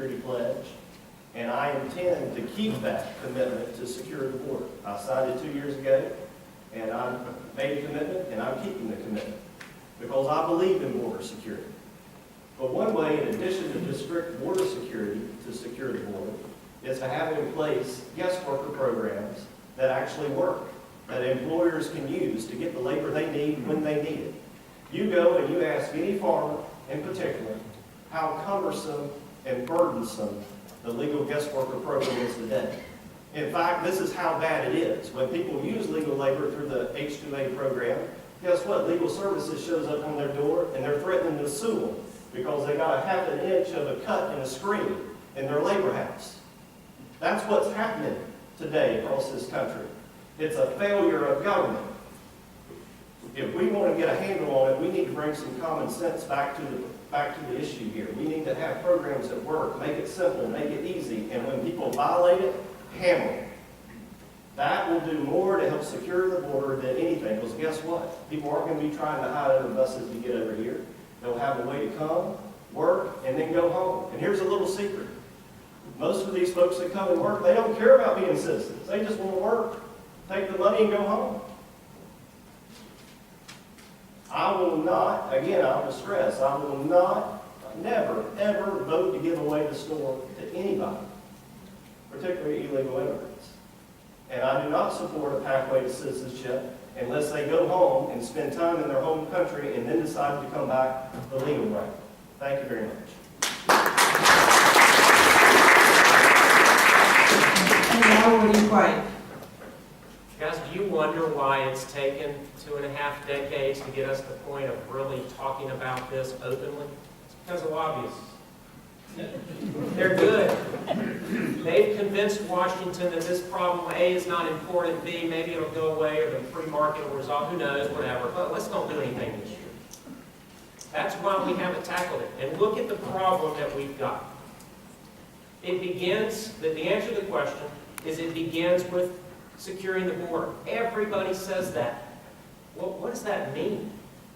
security pledge, and I intend to keep that commitment to secure the border. I signed it 2 years ago, and I made a commitment, and I'm keeping the commitment because I believe in border security. But one way, in addition to just strict border security to secure the border, is to have in place guest worker programs that actually work, that employers can use to get the labor they need when they need it. You go and you ask any farmer in particular how cumbersome and burdensome the legal guest worker program is today. In fact, this is how bad it is. When people use legal labor through the H-2A program, guess what? Legal Services shows up on their door and they're threatening to sue them because they got a half an inch of a cut in a screen in their labor house. That's what's happening today across this country. It's a failure of government. If we want to get a handle on it, we need to bring some common sense back to the issue here. We need to have programs that work, make it simple, make it easy, and when people violate it, hammer it. That will do more to help secure the border than anything, because guess what? People aren't going to be trying to hide under buses to get over here. They'll have a way to come, work, and then go home. And here's a little secret. Most of these folks that come and work, they don't care about being citizens. They just want to work, take the money, and go home. I will not, again, I will stress, I will not, never, ever vote to give away the store to anybody, particularly illegal immigrants. And I do not support a pathway to citizenship unless they go home and spend time in their home country and then decide to come back the legal way. Thank you very much. And now, Woody White. Guys, do you wonder why it's taken 2.5 decades to get us to the point of really talking about this openly? It's because of lobbyists. They're good. They've convinced Washington that this problem, A, is not important, B, maybe it'll go away, or the free market will resolve, who knows, whatever, but let's don't do anything this year. That's why we haven't tackled it. And look at the problem that we've got. It begins, the answer to the question is it begins with securing the border. Everybody says that. Well, what does that mean?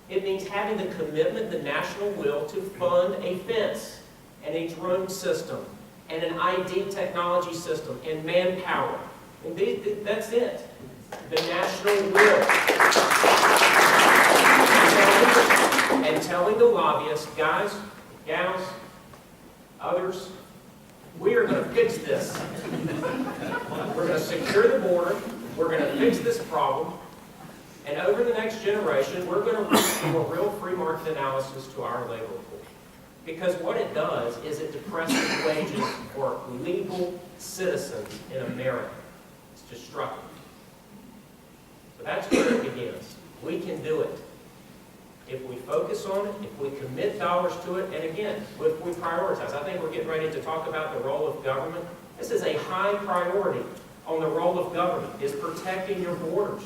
It means having the commitment, the national will, to fund a fence and a drone system and an ID technology system and manpower. And that's it. The national will. And telling the lobbyists, guys, gals, others, we are going to fix this. We're going to secure the border. We're going to fix this problem. And over the next generation, we're going to do a real free market analysis to our labor pool. Because what it does is it depresses wages for legal citizens in America. It's destructive. So that's where it begins. We can do it. If we focus on it, if we commit dollars to it, and again, if we prioritize. I think we're getting ready to talk about the role of government. This is a high priority on the role of government, is protecting your borders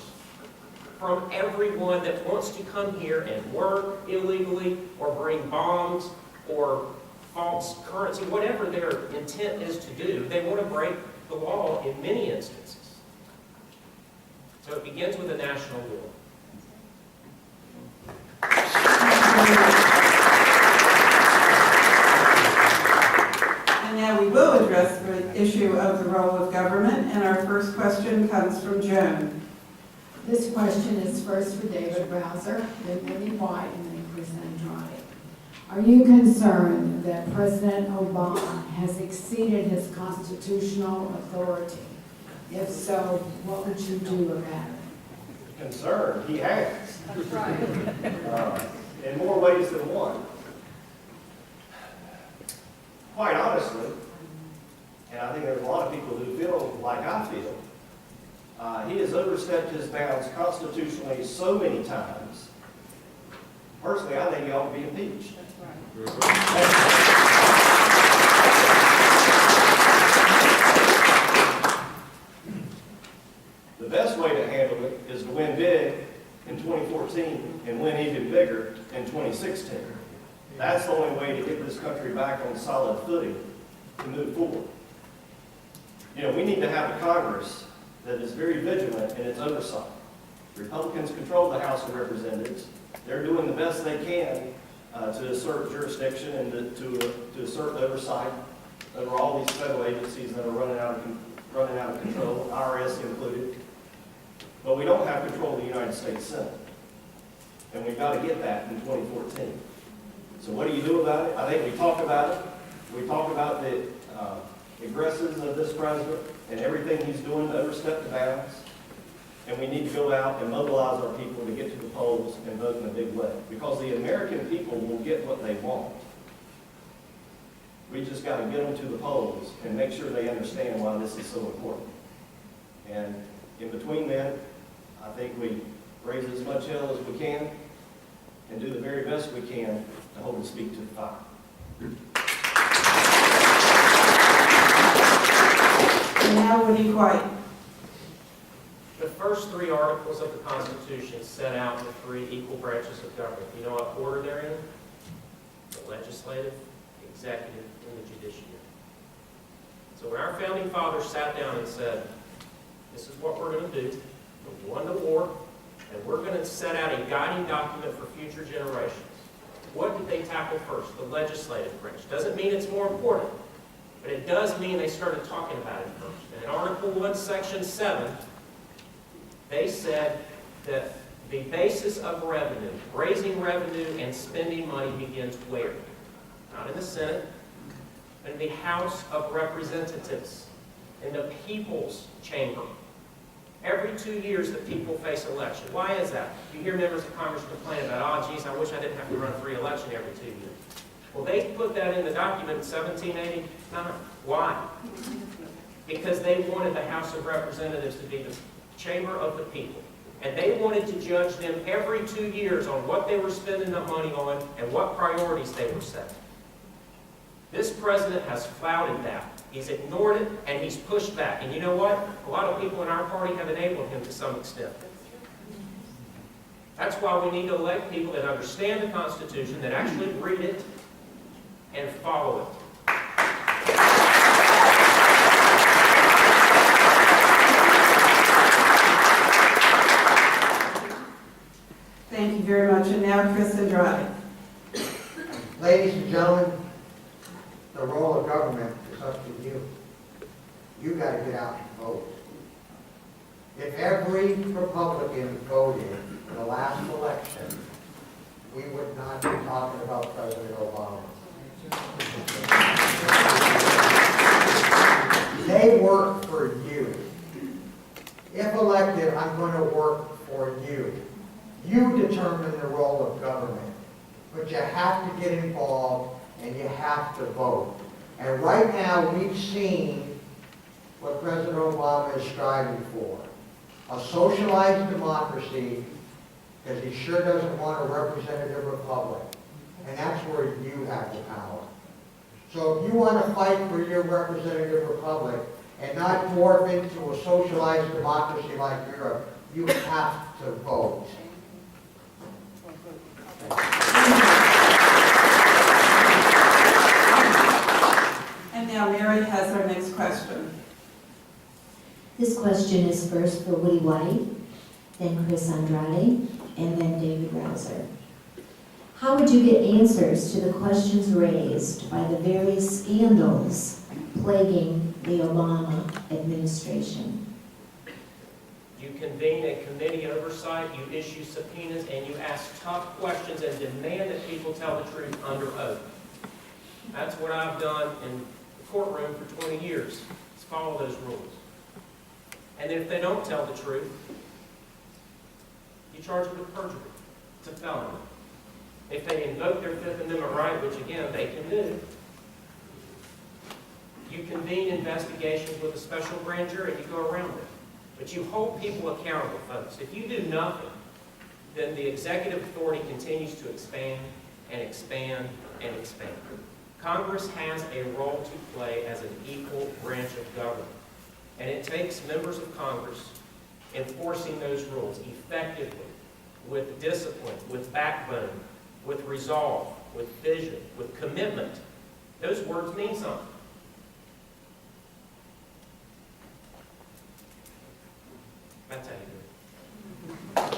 from everyone that wants to come here and work illegally or bring bombs or false currency, whatever their intent is to do. They want to break the law in many instances. So it begins with a national will. And now we will address the issue of the role of government, and our first question comes from Joan. This question is first for David Rouser, then Woody White, and then Chris Andrade. Are you concerned that President Obama has exceeded his constitutional authority? If so, what would you do about it? Concerned, he has. That's right. In more ways than one. Quite honestly, and I think there's a lot of people who feel like I feel, he has overstepped his bounds constitutionally so many times. Personally, I think he ought to be impeached. That's right. The best way to handle it is to win big in 2014 and win even bigger in 2016. That's the only way to get this country back on solid footing to move forward. You know, we need to have a Congress that is very vigilant in its oversight. Republicans control the House of Representatives. They're doing the best they can to assert jurisdiction and to assert oversight. over all these federal agencies that are running out of control, IRS included. But we don't have control of the United States Senate. And we've got to get that in 2014. So what do you do about it? I think we talk about it. We talk about the aggressiveness of this president and everything he's doing to overstep the bounds. And we need to go out and mobilize our people to get to the polls and vote in a big way. Because the American people will get what they want. We just got to get them to the polls and make sure they understand why this is so important. And in between then, I think we raise as much hell as we can and do the very best we can to hold his feet to the fire. And now Woody White. The first three articles of the Constitution set out the three equal branches of government. You know what order they're in? The legislative, the executive, and the judiciary. So when our founding fathers sat down and said, this is what we're going to do, we won the war, and we're going to set out a guiding document for future generations. What did they tackle first? The legislative branch. Doesn't mean it's more important, but it does mean they started talking about it first. And in Article 1, Section 7, they said that the basis of revenue, raising revenue and spending money begins where? Not in the Senate, but in the House of Representatives, in the people's chamber. Every 2 years, the people face election. Why is that? You hear members of Congress complain about, oh, geez, I wish I didn't have to run for re-election every 2 years. Well, they put that in the document in 1789. Why? Because they wanted the House of Representatives to be the chamber of the people. And they wanted to judge them every 2 years on what they were spending the money on and what priorities they were setting. This president has flouted that. He's ignored it, and he's pushed back. And you know what? A lot of people in our party have enabled him to some extent. That's why we need to elect people that understand the Constitution, that actually read it and follow it. Thank you very much. And now Chris Andrade. Ladies and gentlemen, the role of government is up to you. You got to get out and vote. If every Republican voted in the last election, we would not be talking about President Obama. They work for you. If elected, I'm going to work for you. You determine the role of government, but you have to get involved and you have to vote. And right now, we've seen what President Obama is striving for. A socialized democracy, because he sure doesn't want a representative republic. And that's where you have the power. So if you want to fight for your representative republic and not morph into a socialized democracy like Europe, you have to vote. And now Mary has our next question. This question is first for Woody White, then Chris Andrade, and then David Rouser. How would you get answers to the questions raised by the various scandals plaguing the Obama administration? You convene a committee oversight, you issue subpoenas, and you ask tough questions and demand that people tell the truth under oath. That's what I've done in the courtroom for 20 years, is follow those rules. And if they don't tell the truth, you charge them with perjury. It's a felony. If they invoke their Fifth Amendment right, which again, they can do, you convene investigations with a special grand jury and you go around it. But you hold people accountable, folks. If you do nothing, then the executive authority continues to expand and expand and expand. Congress has a role to play as an equal branch of government. And it takes members of Congress enforcing those rules effectively, with discipline, with backbone, with resolve, with vision, with commitment. Those words mean something. That's how you do it.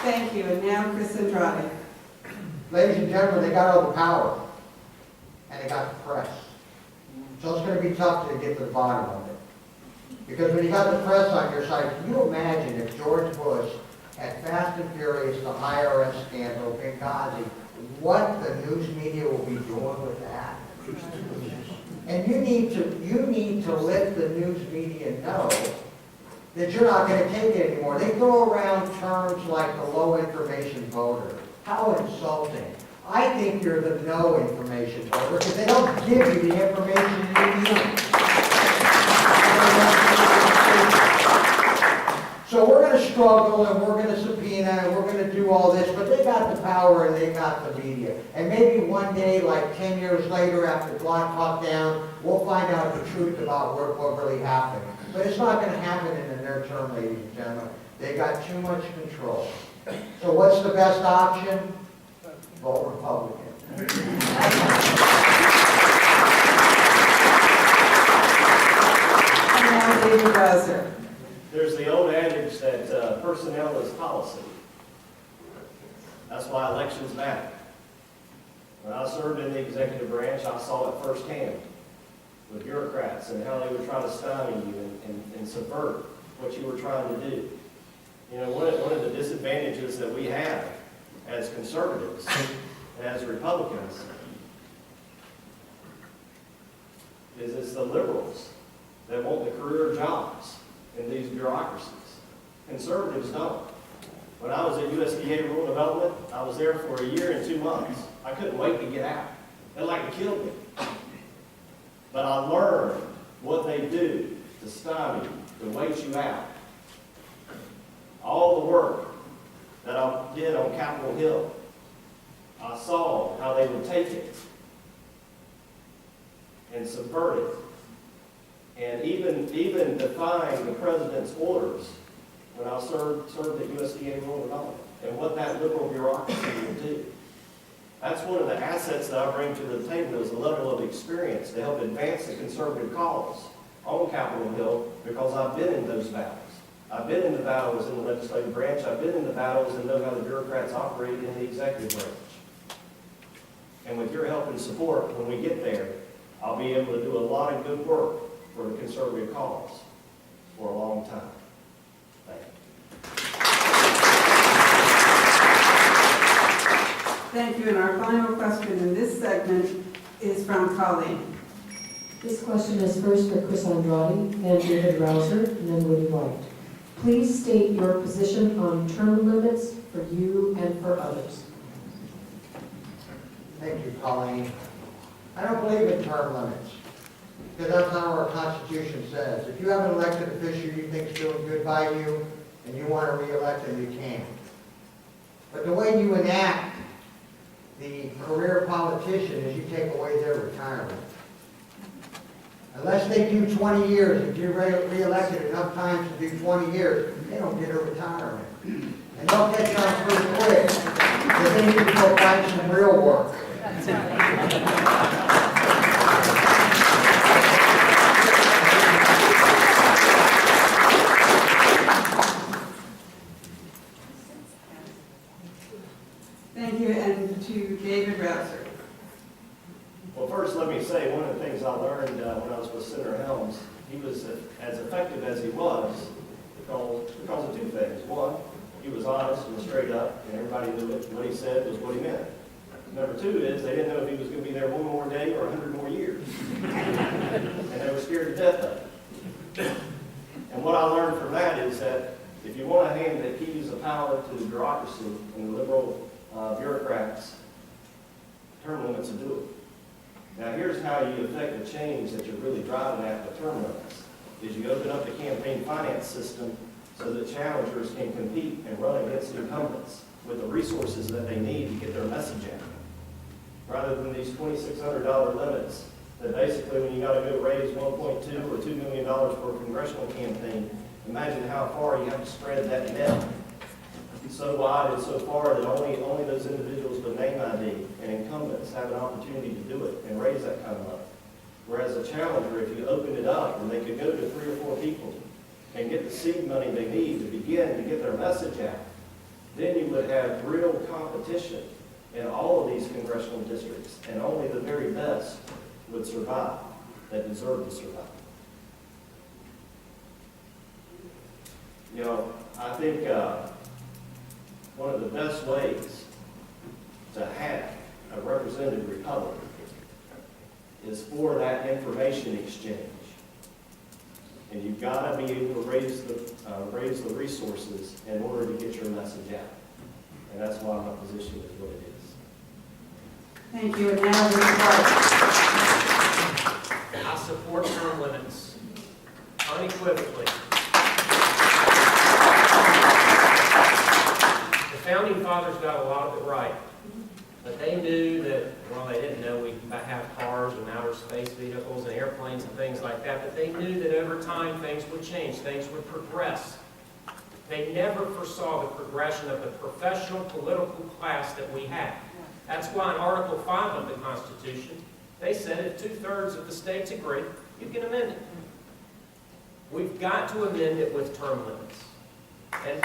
Thank you. And now Chris Andrade. Ladies and and gentlemen, they got all the power, and they got the press. So it's gonna be tough to get to the bottom of it. Because when you got the press on your side, can you imagine if George Bush had Fast and Furious, the IRS scandal, Benghazi, what the news media will be doing with that? And you need to let the news media know that you're not gonna take it anymore. They throw around terms like the low information voter. How insulting. I think you're the no information voter because they don't give you the information you need. So we're going to struggle and we're going to subpoena and we're going to do all this, but they got the power and they got the media. And maybe one day, like 10 years later after Block Talk down, we'll find out the truth about what really happened. But it's not going to happen in the near term, ladies and gentlemen. They got too much control. So what's the best option? Vote Republican. And now David Rouser. There's the old adage that personnel is policy. That's why elections matter. When I served in the executive branch, I saw it firsthand with bureaucrats and how they would try to stymie you and subvert what you were trying to do. You know, one of the disadvantages that we have as conservatives and as Republicans is it's the liberals that want the career jobs in these bureaucracies. Conservatives don't. When I was at USDA Rural Development, I was there for a year and 2 months. I couldn't wait to get out. They'd like to kill me. But I learned what they do to stymie you, to wait you out. All the work that I did on Capitol Hill, I saw how they would take it and subvert it. And even define the president's orders when I served at USDA Rural Development and what that liberal bureaucracy will do. That's one of the assets that I bring to the table is a level of experience to help advance the conservative cause on Capitol Hill because I've been in those battles. I've been in the battles in the legislative branch. I've been in the battles and know how the bureaucrats operate in the executive branch. And with your help and support, when we get there, I'll be able to do a lot of good work for the conservative cause for a long time. Thank you. Thank you. And our final question in this segment is from Colleen. This question is first for Chris Andrade, then David Rouser, and then Woody White. Please state your position on term limits for you and for others. Thank you, Colleen. I don't believe in term limits, because that's not what our Constitution says. If you have an elected official you think is doing good by you, and you want to re-elect them, you can. But the way you enact the career politician is you take away their retirement. Unless they do 20 years, if you're re-elected enough times to do 20 years, they don't get a retirement. And they'll catch on pretty quick, because they need to go find some real work. Thank you. And to David Rouser. Well, first, let me say one of the things I learned when I was with Senator Helms, he was as effective as he was because of two things. One, he was honest and straight up, and everybody knew it. What he said was what he meant. Number two is they didn't know if he was going to be there one more day or 100 more years. And they were scared to death of it. And what I learned from that is that if you want to hand the keys of power to the bureaucracy and the liberal bureaucrats, term limits will do it. Now, here's how you affect the change that you're really driving at with term limits, is you open up the campaign finance system so that challengers can compete and run against incumbents with the resources that they need to get their message out. Rather than these $2,600 limits that basically when you got to go raise 1.2 or $2 million for a congressional campaign, imagine how far you have to spread that net. So wide and so far that only those individuals with name ID and incumbents have an opportunity to do it and raise that kind of money. Whereas a challenger, if you opened it up and they could go to 3 or 4 people and get the seed money they need to begin to get their message out, then you would have real competition in all of these congressional districts, and only the very best would survive, that deserve to survive. You know, I think one of the best ways to have a representative republic is for that information exchange. And you've got to be able to raise the resources in order to get your message out. And that's why my position is what it is. Thank you, and now Woody White. I support term limits unequivocally. The founding fathers got a lot of it right, but they knew that, well, they didn't know we have cars and outer space vehicles and airplanes and things like that, but they knew that over time things would change, things would progress. They never foresaw the progression of the professional political class that we have. That's why in Article 5 of the Constitution, they said if 2/3 of the states agree, you can amend it. We've got to amend it with term limits. And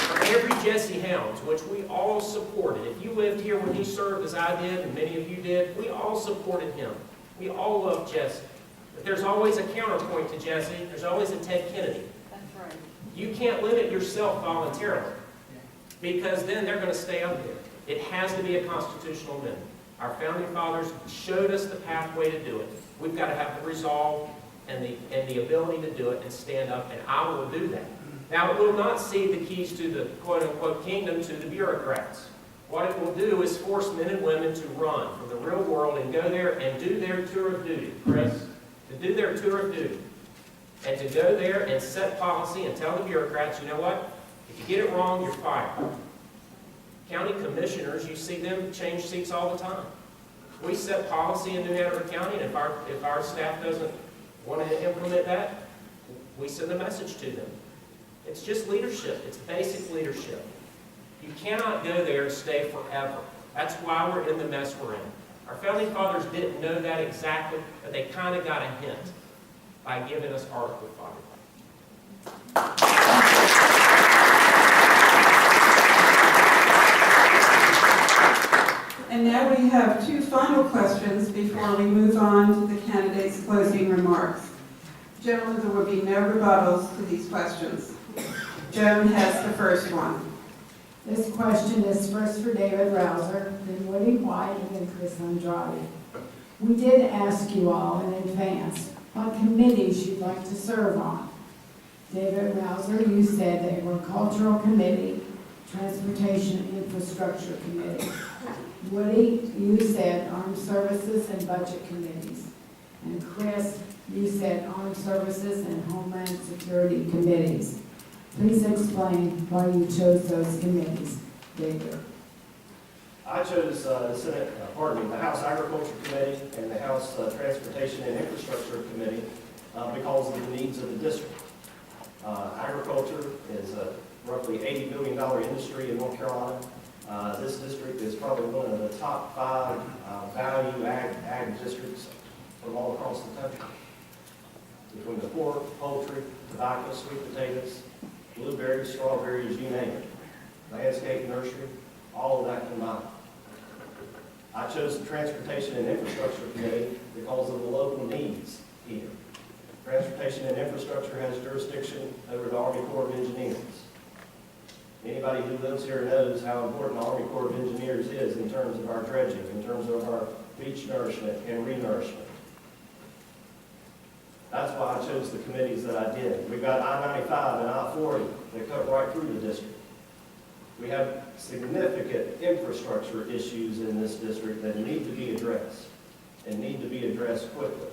for every Jesse Helms, which we all supported, if you lived here when he served as I did, and many of you did, we all supported him. We all loved Jesse. But there's always a counterpoint to Jesse. There's always a Ted Kennedy. That's right. You can't limit yourself voluntarily, because then they're going to stay up there. It has to be a constitutional amendment. Our founding fathers showed us the pathway to do it. We've got to have the resolve and the ability to do it and stand up, and I will do that. Now, it will not cede the keys to the quote-unquote kingdom to the bureaucrats. What it will do is force men and women to run from the real world and go there and do their tour of duty, Chris, to do their tour of duty, and to go there and set policy and tell the bureaucrats, you know what, if you get it wrong, you're fired. County commissioners, you see them change seats all the time. We set policy in New Hanover County, and if our staff doesn't want to implement that, we send a message to them. It's just leadership. It's basic leadership. You cannot go there and stay forever. That's why we're in the mess we're in. Our founding fathers didn't know that exactly, but they kind of got a hint by giving us Article 5. And now we have two final questions before we move on to the candidates' closing remarks. Gentlemen, there will be no rebuttals to these questions. Joan has the first one. This question is first for David Rouser, then Woody White, and then Chris Andrade. We did ask you all in advance what committees you'd like to serve on. David Rouser, you said the Agricultural Committee, Transportation and Infrastructure Committee. Woody, you said Armed Services and Budget Committees. And Chris, you said Armed Services and Homeland Security Committees. Please explain why you chose those committees, David. I chose the House Agriculture Committee and the House Transportation and Infrastructure Committee because of the needs of the district. Agriculture is a roughly $80 billion industry in North Carolina. This district is probably one of the top 5 value ag districts from all across the country. Between the pork, poultry, tobacco, sweet potatoes, blueberries, strawberries, you name it. Landscape, nursery, all of that combined. I chose the Transportation and Infrastructure Committee because of the local needs here. Transportation and Infrastructure has jurisdiction over the Army Corps of Engineers. Anybody who lives here knows how important the Army Corps of Engineers is in terms of our dredging, in terms of our beach nourishment and renourishment. That's why I chose the committees that I did. We've got I-95 and I-40 that cut right through the district. We have significant infrastructure issues in this district that need to be addressed and need to be addressed quickly.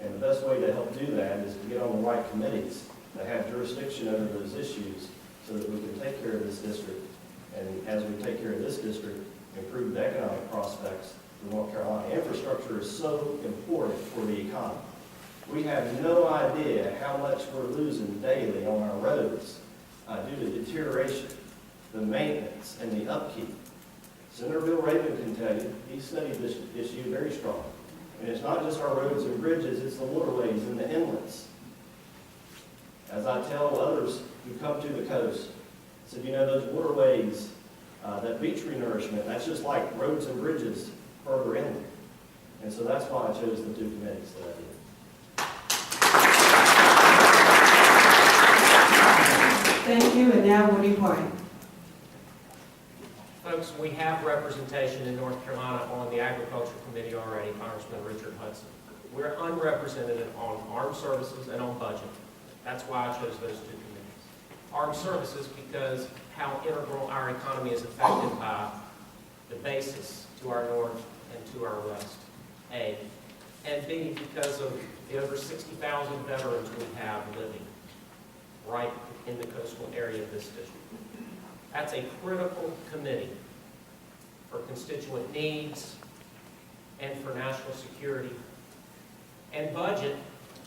And the best way to help do that is to get on the right committees that have jurisdiction over those issues so that we can take care of this district. And as we take care of this district, improve the economic prospects for North Carolina. Infrastructure is so important for the economy. We have no idea how much we're losing daily on our roads due to deterioration, the maintenance, and the upkeep. Senator Bill Raven can tell you, he studied this issue very strongly. And it's not just our roads and bridges, it's the waterways and the inlets. As I tell others who come to the coast, I said, you know, those waterways, that beach renourishment, that's just like roads and bridges further inland. And so that's why I chose the two committees that I did. Thank you, and now Woody White. Folks, we have representation in North Carolina on the Agriculture Committee already, Congressman Richard Hudson. We're unrepresented on armed services and on budget. That's why I chose those two committees. Armed services because how integral our economy is affected by the basis to our north and to our west, A. And B, because of the over 60,000 veterans we have living right in the coastal area of this district. That's a critical committee for constituent needs and for national security. And budget,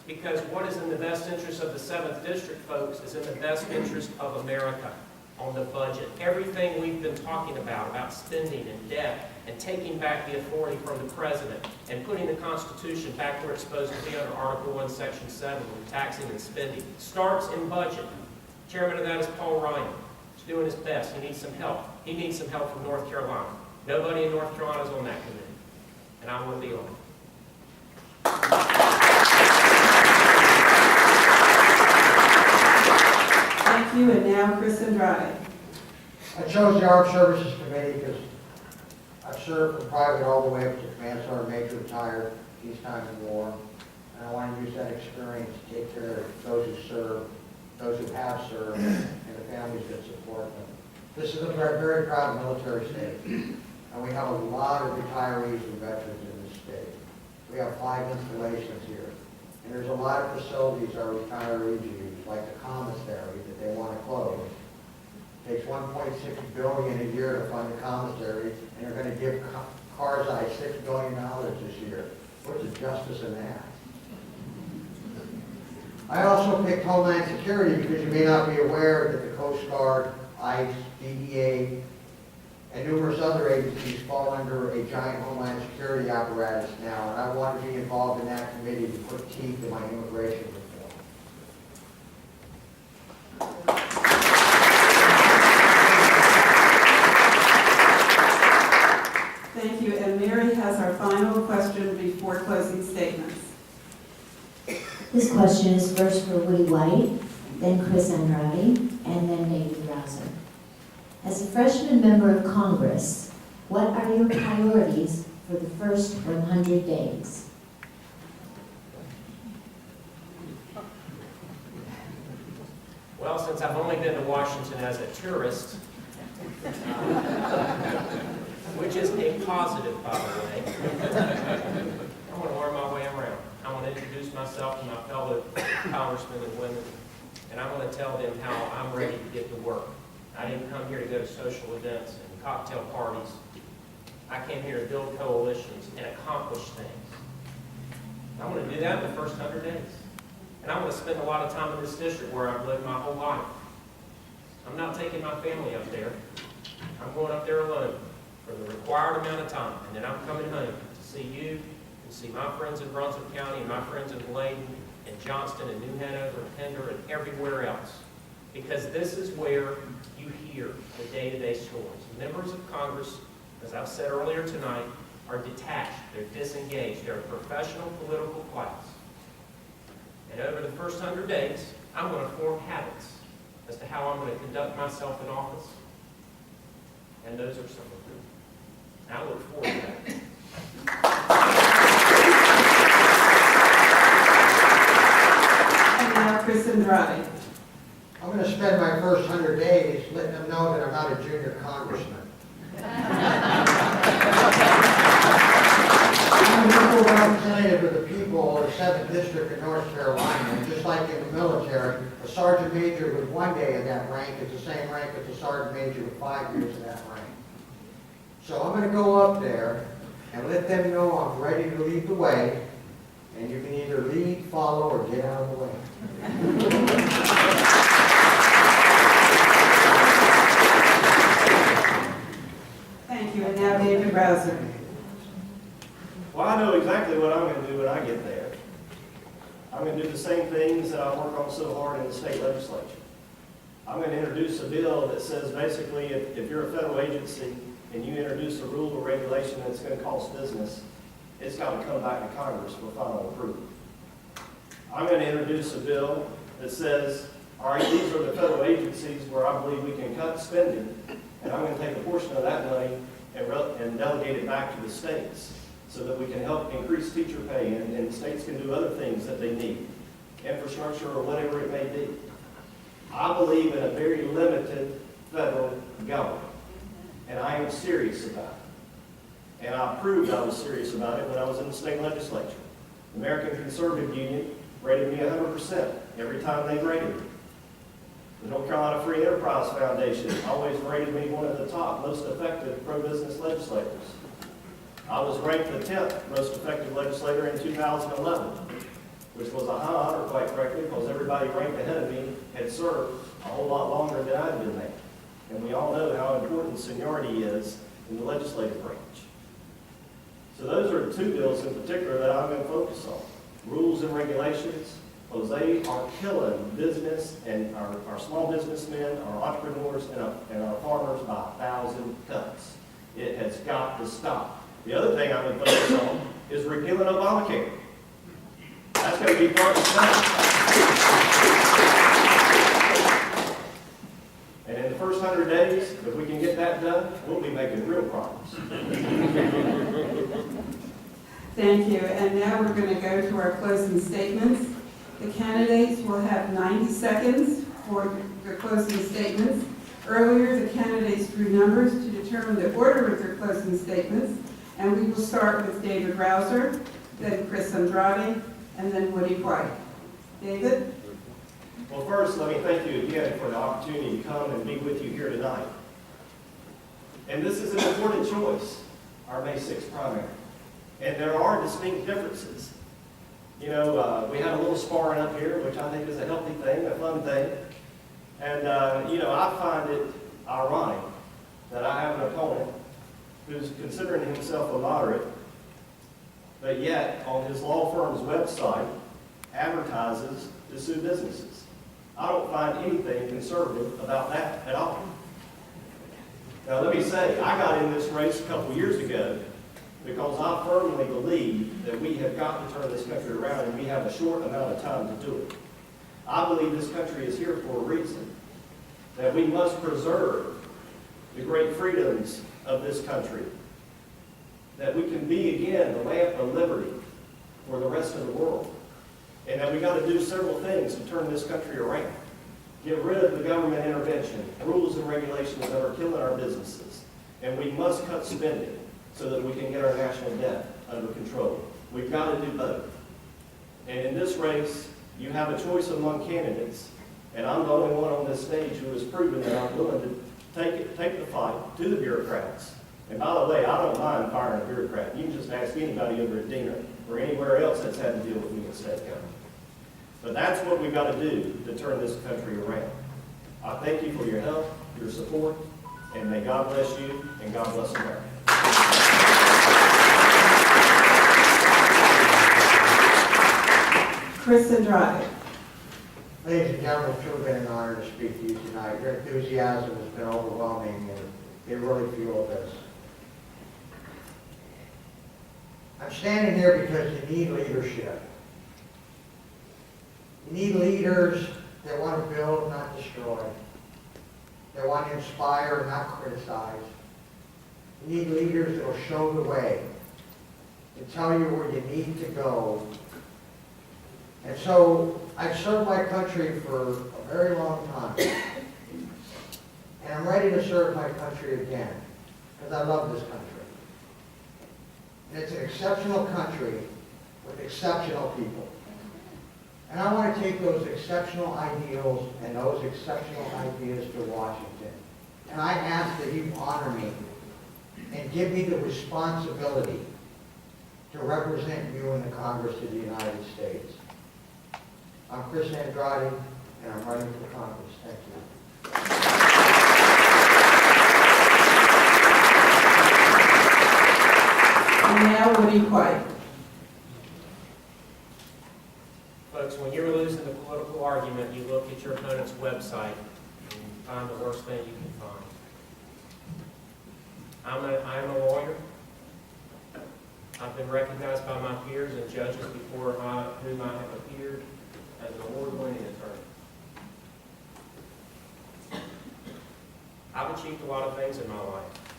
because what is in the best interest of the 7th District, folks, is in the best interest of America on the budget. Everything we've been talking about spending and debt and taking back the authority from the President and putting the Constitution back where it's supposed to be under Article 1, Section 7, with taxing and spending, starts in budget. Chairman of that is Paul Ryan. He's doing his best. He needs some help. He needs some help from North Carolina. Nobody in North Carolina is on that committee, and I want to be on it. Thank you, and now Chris Andrade. I chose the Armed Services Committee because I've served from private all the way up to command sergeant major retired, peacetime and war. And I want to use that experience to take care of those who serve, those who have served, and the families that support them. This is a very, very proud military state, and we have a lot of retirees and veterans in this state. We have 5 installations here, and there's a lot of facilities our retirees use, like the commissary that they want to close. It takes $1.6 billion a year to fund the commissary, and they're going to give Karzai $6 billion this year. What's the justice in that? I also picked Homeland Security because you may not be aware that the Coast Guard, ICE, DEA, and numerous other agencies fall under a giant Homeland Security apparatus now, and I want to be involved in that committee to put teeth in my immigration reform. Thank you, and Mary has our final question before closing statements. This question is first for Woody White, then Chris Andrade, and then David Rouser. As a freshman member of Congress, what are your priorities for the first 100 days? Well, since I've only been to Washington as a tourist, which is a positive, by the way, I want to learn my way around. I want to introduce myself to my fellow congressmen and women, and I want to tell them how I'm ready to get to work. I didn't come here to go to social events and cocktail parties. I came here to build coalitions and accomplish things. I want to do that in the first 100 days. And I want to spend a lot of time in this district where I've lived my whole life. I'm not taking my family up there. I'm going up there alone for the required amount of time, and then I'm coming home to see you, and see my friends in Brunswick County, and my friends in Bladen, and Johnston, and New Hanover, and Pender, and everywhere else. Because this is where you hear the day-to-day stories. Members of Congress, as I've said earlier tonight, are detached, they're disengaged, they're a professional political class. And over the first 100 days, I'm going to form habits as to how I'm going to conduct myself in office. And those are some of them. And I look forward to that. And now Chris Andrade. I'm going to spend my first 100 days letting them know that I'm not a junior congressman. I'm a local representative of the people of the 7th District in North Carolina, and just like in the military, a sergeant major with 1 day in that rank is the same rank as a sergeant major with 5 years in that rank. So I'm going to go up there and let them know I'm ready to lead the way, and you can either lead, follow, or get out of the way. Thank you, and now David Rouser. Well, I know exactly what I'm going to do when I get there. I'm going to do the same things that I work on so hard in the state legislature. I'm going to introduce a bill that says basically if you're a federal agency and you introduce a rule or regulation that's going to cost business, it's got to come back to Congress for final approval. I'm going to introduce a bill that says, all right, these are the federal agencies where I believe we can cut spending, and I'm going to take a portion of that money and delegate it back to the states so that we can help increase teacher pay and the states can do other things that they need, infrastructure or whatever it may be. I believe in a very limited federal government, and I am serious about it. And I proved I was serious about it when I was in the state legislature. The American Conservative Union rated me 100% every time they rated me. The North Carolina Free Enterprise Foundation always rated me one of the top most effective pro-business legislators. I was ranked the 10th most effective legislator in 2011, which was a high honor, quite frankly, because everybody ranked ahead of me had served a whole lot longer than I'd been there. And we all know how important seniority is in the legislative branch. So those are two bills in particular that I'm going to focus on. Rules and regulations, because they are killing business and our small businessmen, our entrepreneurs, and our farmers by 1,000 cuts. It has got to stop. The other thing I'm going to focus on is repealing Obamacare. That's going to be part of the plan. And in the first 100 days, if we can get that done, we'll be making real progress. Thank you. And now we're going to go to our closing statements. The candidates will have 90 seconds for their closing statements. Earlier, the candidates drew numbers to determine the order of their closing statements. And we will start with David Rouser, then Chris Andrade, and then Woody White. David? Well, first, let me thank you again for the opportunity to come and be with you here tonight. And this is an important choice, our May 6th primary. And there are distinct differences. You know, we had a little sparring up here, which I think is a healthy thing, a fun thing. And, you know, I find it ironic that I have an opponent who's considering himself a moderate, but yet on his law firm's website advertises to sue businesses. I don't find anything conservative about that at all. Now let me say, I got in this race a couple years ago because I firmly believe that we have got to turn this country around and we have a short amount of time to do it. I believe this country is here for a reason, that we must preserve the great freedoms of this country, that we can be again the lamp of liberty for the rest of the world, and that we got to do several things to turn this country around. Get rid of the government intervention, rules and regulations that are killing our businesses, and we must cut spending so that we can get our national debt under control. We've got to do both. And in this race, you have a choice among candidates, and I'm the only one on this stage who has proven that I'm willing to take the fight to the bureaucrats. And by the way, I don't mind firing a bureaucrat. You can just ask anybody over at Diener or anywhere else that's had to deal with me in state government. But that's what we've got to do to turn this country around. I thank you for your help, your support, and may God bless you and God bless America. Chris Andrade. Ladies and gentlemen, it's truly been an honor to speak to you tonight. Your enthusiasm has been overwhelming, and it really fueled us. I'm standing here because you need leadership. You need leaders that want to build, not destroy. That want to inspire, not criticize. You need leaders that will show the way, to tell you where you need to go. And so I've served my country for a very long time. And I'm ready to serve my country again, because I love this country. And it's an exceptional country with exceptional people. And I want to take those exceptional ideals and those exceptional ideas to Washington. And I ask that you honor me and give me the responsibility to represent you in the Congress of the United States. I'm Chris Andrade, and I'm running for Congress. Thank you. And now Woody White. Folks, when you're losing the political argument, you look at your opponent's website, and find the worst thing you can find. I'm a lawyer. I've been recognized by my peers and judges before whom I have appeared as an award-winning attorney. I've achieved a lot of things in my life.